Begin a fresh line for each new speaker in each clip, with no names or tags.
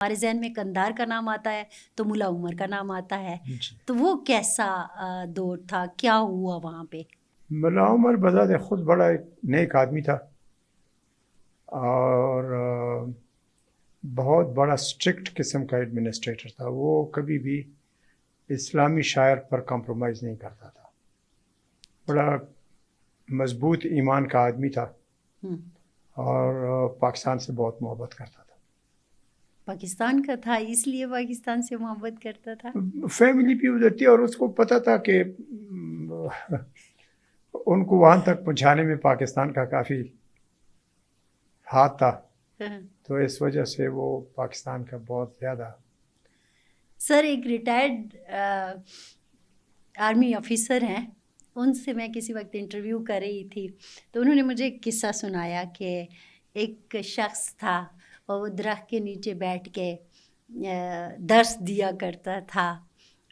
ہمارے ذہن میں قندار کا نام آتا ہے تو ملا عمر کا نام آتا ہے. تو وہ کیسا دور تھا, کیا ہوا وہاں پہ؟
ملا عمر بذات خود بڑا ایک نیک آدمی تھا اور بہت بڑا اسٹرکٹ قسم کا ایڈمنسٹریٹر تھا. وہ کبھی بھی اسلامی شاعر پر کمپرومائز نہیں کرتا تھا. بڑا مضبوط ایمان کا آدمی تھا اور پاکستان سے بہت محبت کرتا تھا.
پاکستان کا تھا اس لیے پاکستان سے محبت کرتا تھا.
فیملی بھی ادھر تھی اور اس کو پتہ تھا کہ ان کو وہاں تک پہنچانے میں پاکستان کا کافی ہاتھ تھا, تو اس وجہ سے وہ پاکستان کا بہت زیادہ.
سر ایک ریٹائرڈ آرمی آفیسر ہیں, ان سے میں کسی وقت انٹرویو کر رہی تھی تو انہوں نے مجھے ایک قصہ سنایا کہ ایک شخص تھا اور وہ درخت کے نیچے بیٹھ کے درس دیا کرتا تھا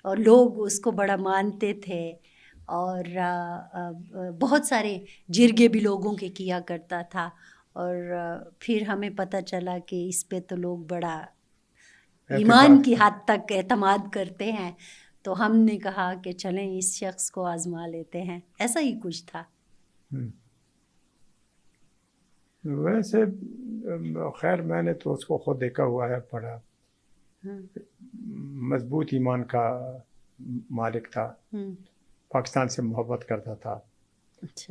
اور لوگ اس کو بڑا مانتے تھے اور بہت سارے جرگے بھی لوگوں کے کیا کرتا تھا. اور پھر ہمیں پتہ چلا کہ اس پہ تو لوگ بڑا ایمان کی حد تک اعتماد کرتے ہیں, تو ہم نے کہا کہ چلیں اس شخص کو آزما لیتے ہیں. ایسا ہی کچھ تھا.
ویسے خیر میں نے تو اس کو خود دیکھا ہوا ہے, بڑا مضبوط ایمان کا مالک تھا, پاکستان سے محبت کرتا تھا.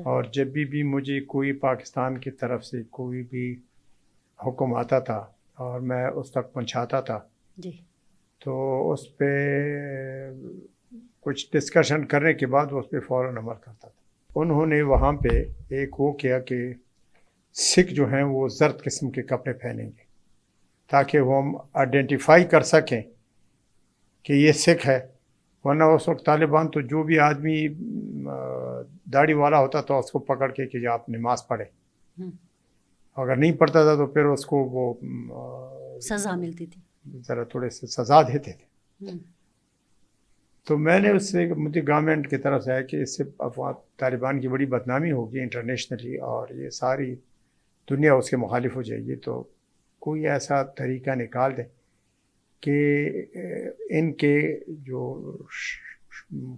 اور جب بھی مجھے کوئی پاکستان کی طرف سے کوئی بھی حکم آتا تھا اور میں اس تک پہنچاتا تھا تو اس پہ کچھ ڈسکشن کرنے کے بعد اس پہ فوراً عمل کرتا تھا. انہوں نے وہاں پہ ایک وہ کیا کہ سکھ جو ہیں وہ زرد قسم کے کپڑے پہنیں گے تاکہ وہ ہم آئیڈینٹیفائی کر سکیں کہ یہ سکھ ہے. ورنہ اس وقت طالبان تو جو بھی آدمی داڑھی والا ہوتا تھا اس کو پکڑ کے کہ آپ نماز پڑھے, اگر نہیں پڑھتا تھا تو پھر اس کو وہ
سزا ملتی تھی,
ذرا تھوڑے سے سزا دیتے تھے. تو میں نے اس سے مجھے گورنمنٹ کی طرف سے ہے کہ اس سے طالبان کی بڑی بدنامی ہوگی انٹرنیشنلی اور یہ ساری دنیا اس کے مخالف ہو جائے گی, تو کوئی ایسا طریقہ نکال دیں کہ ان کے جو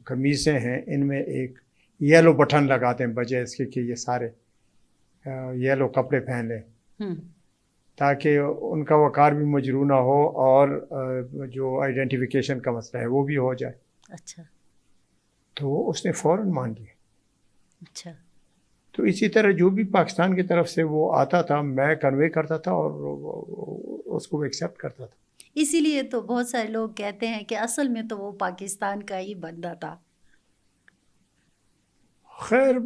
قمیصیں ہیں ان میں ایک یلو بٹن لگا دیں بجائے اس کے کہ یہ سارے یلو کپڑے پہن لیں, تاکہ ان کا وقار بھی مجروح نہ ہو اور جو آئیڈینٹیفیکیشن کا مسئلہ ہے وہ بھی ہو جائے.
اچھا.
تو اس نے فوراً مان لیا.
اچھا.
تو اسی طرح جو بھی پاکستان کی طرف سے وہ آتا تھا میں کنوے کرتا تھا اور اس کو ایکسیپٹ کرتا تھا.
اسی لیے تو بہت سارے لوگ کہتے ہیں کہ اصل میں تو وہ پاکستان کا ہی بندہ تھا.
خیر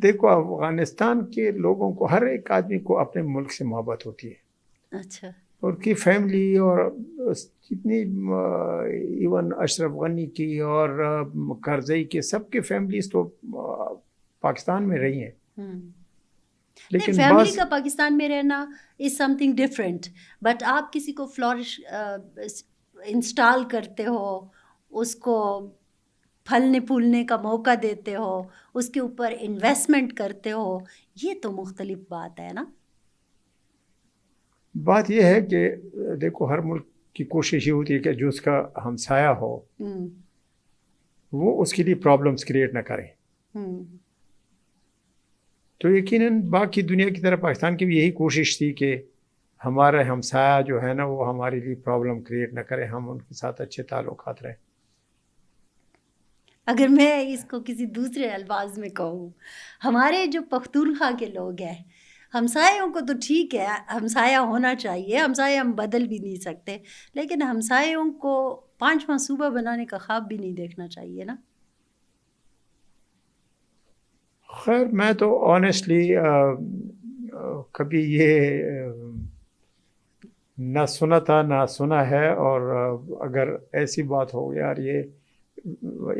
دیکھو افغانستان کے لوگوں کو ہر ایک آدمی کو اپنے ملک سے محبت ہوتی ہے.
اچھا.
اور کی فیملی اور جتنی ایون اشرف غنی کی اور کرزئی کی سب کی فیملیز تو پاکستان میں رہی ہیں.
لیکن فیملی کا پاکستان میں رہنا از سم تھنگ ڈفرینٹ, بٹ آپ کسی کو فلورش انسٹال کرتے ہو, اس کو پھلنے پھولنے کا موقع دیتے ہو, اس کے اوپر انویسٹمنٹ کرتے ہو, یہ تو مختلف بات ہے نا.
بات یہ ہے کہ دیکھو ہر ملک کی کوشش یہ ہوتی ہے کہ جو اس کا ہمسایہ ہو وہ اس کے لیے پرابلمس کریٹ نہ کرے. تو یقیناً باقی دنیا کی طرح پاکستان کی بھی یہی کوشش تھی کہ ہمارا ہمسایہ جو ہے نا وہ ہمارے لیے پرابلم کریٹ نہ کرے, ہم ان کے ساتھ اچھے تعلقات رہیں.
اگر میں اس کو کسی دوسرے الفاظ میں کہوں, ہمارے جو پختونخوا کے لوگ ہیں, ہمسایوں کو تو ٹھیک ہے ہمسایہ ہونا چاہیے, ہمسایہ ہم بدل بھی نہیں سکتے, لیکن ہمسایوں کو 5واں صوبہ بنانے کا خواب بھی نہیں دیکھنا چاہیے نا.
خیر میں تو آنیسٹلی کبھی یہ نہ سنا تھا نہ سنا ہے, اور اگر ایسی بات ہو یار یہ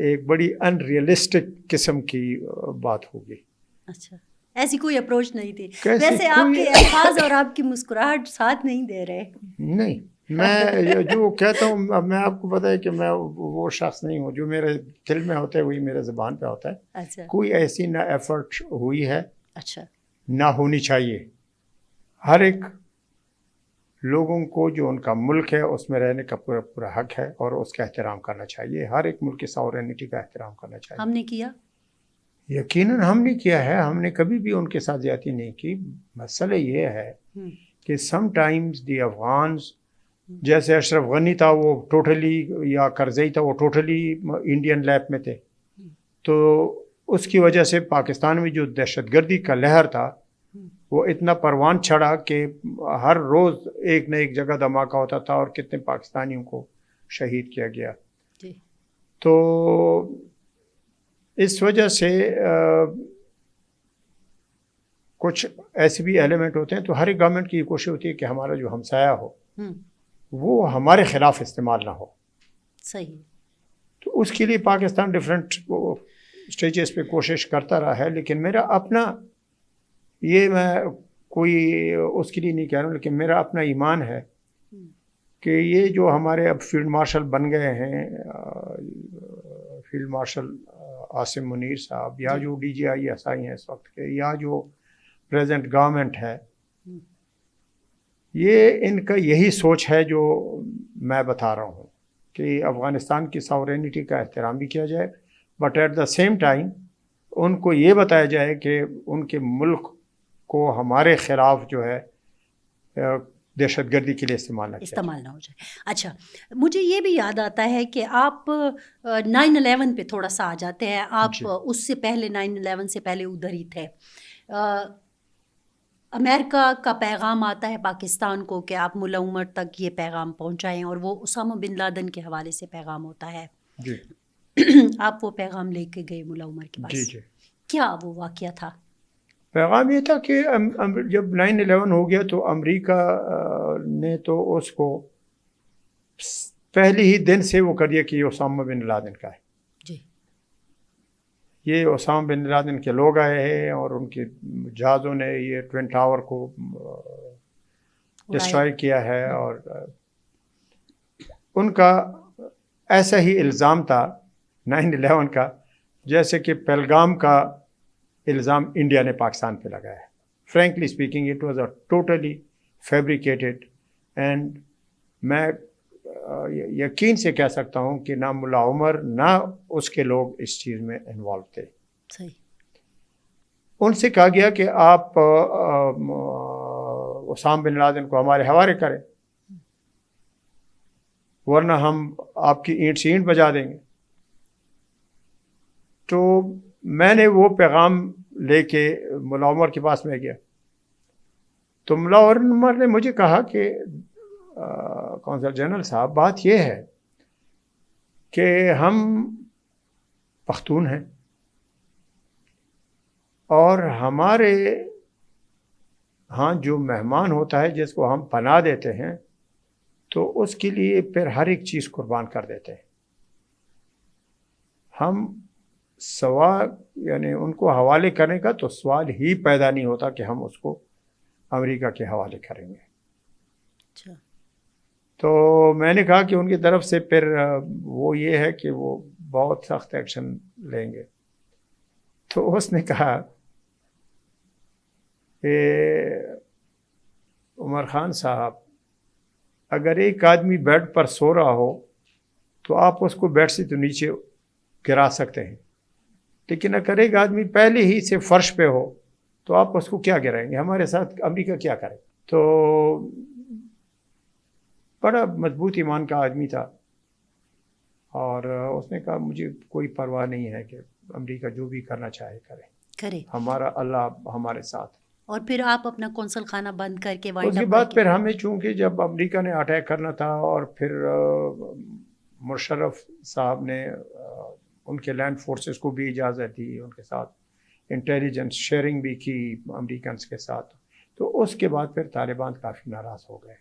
ایک بڑی ان ریئلسٹک قسم کی بات ہوگی.
اچھا, ایسی کوئی اپروچ نہیں تھی. ویسے آپ کے الفاظ اور آپ کی مسکراہٹ ساتھ نہیں دے رہے. نہیں,
میں جو کہتا ہوں میں آپ کو پتہ ہے کہ میں وہ شخص نہیں ہوں, جو میرے دل میں ہوتا ہے وہی میرے زبان پہ ہوتا ہے.
اچھا.
کوئی ایسی نہ ایفرٹ ہوئی ہے
اچھا
نہ ہونی چاہیے. ہر ایک لوگوں کو جو ان کا ملک ہے اس میں رہنے کا پورا پورا حق ہے اور اس کا احترام کرنا چاہیے. ہر ایک ملک کی ساورینٹی کا احترام کرنا چاہیے.
ہم نے کیا؟
یقیناً ہم نے کیا ہے. ہم نے کبھی بھی ان کے ساتھ زیادتی نہیں کی. مسئلہ یہ ہے کہ سم ٹائمز دی افغانز، جیسے اشرف غنی تھا وہ ٹوٹلی، یا کرزئی تھا وہ ٹوٹلی انڈین لیب میں تھے، تو اس کی وجہ سے پاکستان میں جو دہشت گردی کا لہر تھا وہ اتنا پروان چڑھا کہ ہر روز ایک نہ ایک جگہ دھماکہ ہوتا تھا اور کتنے پاکستانیوں کو شہید کیا گیا. تو اس وجہ سے کچھ ایسے بھی ایلیمنٹ ہوتے ہیں. تو ہر ایک گورنمنٹ کی یہ کوشش ہوتی ہے کہ ہمارا جو ہمسایہ ہو وہ ہمارے خلاف استعمال نہ ہو.
صحیح.
تو اس کے لیے پاکستان ڈفرینٹ اسٹیجز پہ کوشش کرتا رہا ہے. لیکن میرا اپنا، یہ میں کوئی اس کے لیے نہیں کہہ رہا ہوں، لیکن میرا اپنا ایمان ہے کہ یہ جو ہمارے اب فیلڈ مارشل بن گئے ہیں، فیلڈ مارشل عاصم منیر صاحب، یا جو D G I S I ہیں اس وقت کے، یا جو پریزنٹ گورنمنٹ ہے، یہ ان کا یہی سوچ ہے جو میں بتا رہا ہوں کہ افغانستان کی ساورینٹی کا احترام بھی کیا جائے، but at the same time ان کو یہ بتایا جائے کہ ان کے ملک کو ہمارے خلاف جو ہے دہشت گردی کے لیے استعمال نہ
ہو جائے. اچھا، مجھے یہ بھی یاد آتا ہے کہ آپ 9/11 پہ تھوڑا سا آ جاتے ہیں. آپ اس سے پہلے 9/11 سے پہلے ادھر ہی تھے. امریکہ کا پیغام آتا ہے پاکستان کو کہ آپ ملا عمر تک یہ پیغام پہنچائیں، اور وہ اسامہ بن لادن کے حوالے سے پیغام ہوتا ہے.
جی.
آپ وہ پیغام لے کے گئے ملا عمر کے پاس.
جی جی.
کیا وہ واقعہ تھا؟
پیغام یہ تھا کہ جب 9/11 ہو گیا تو امریکہ نے تو اس کو پہلے ہی دن سے وہ کر دیا کہ یہ اسامہ بن لادن کا ہے.
جی. یہ
اسامہ بن لادن کے لوگ آئے ہیں اور ان کے جہازوں نے یہ ٹوین ٹاور کو ڈسٹرائے کیا ہے. اور ان کا ایسا ہی الزام تھا 9/11 کا جیسے کہ پہلگام کا الزام انڈیا نے پاکستان پہ لگایا ہے. Frankly speaking it was a totally fabricated. And میں یقین سے کہہ سکتا ہوں کہ نہ ملا عمر نہ اس کے لوگ اس چیز میں انوالو تھے.
صحیح.
ان سے کہا گیا کہ آپ اسامہ بن لادن کو ہمارے حوالے کریں ورنہ ہم آپ کی اینٹ سے اینٹ بجا دیں گے. تو میں نے وہ پیغام لے کے ملا عمر کے پاس میں گیا تو ملا عمر نے مجھے کہا کہ کونسل جنرل صاحب، بات یہ ہے کہ ہم پختون ہیں اور ہمارے ہاں جو مہمان ہوتا ہے جس کو ہم پناہ دیتے ہیں تو اس کے لیے پھر ہر ایک چیز قربان کر دیتے ہیں. ہم یعنی ان کو حوالے کرنے کا تو سوال ہی پیدا نہیں ہوتا کہ ہم اس کو امریکہ کے حوالے کریں گے.
اچھا.
تو میں نے کہا کہ ان کی طرف سے پھر وہ یہ ہے کہ وہ بہت سخت ایکشن لیں گے. تو اس نے کہا کہ عمر خان صاحب، اگر ایک آدمی بیڈ پر سو رہا ہو تو آپ اس کو بیڈ سے تو نیچے گرا سکتے ہیں، لیکن اگر ایک آدمی پہلے ہی سے فرش پہ ہو تو آپ اس کو کیا گرائیں گے؟ ہمارے ساتھ امریکہ کیا کرے؟ تو بڑا مضبوط ایمان کا آدمی تھا اور اس نے کہا مجھے کوئی پرواہ نہیں ہے کہ امریکہ جو بھی کرنا چاہے کرے، ہمارا اللہ ہمارے ساتھ.
اور پھر آپ اپنا قونصل خانہ بند کر کے
اس کے بعد پھر ہمیں، چونکہ جب امریکہ نے اٹیک کرنا تھا اور پھر مشرف صاحب نے ان کے لینڈ فورسز کو بھی اجازت دی، ان کے ساتھ انٹیلیجنس شیئرنگ بھی کی امریکنز کے ساتھ، تو اس کے بعد پھر طالبان کافی ناراض ہو گئے.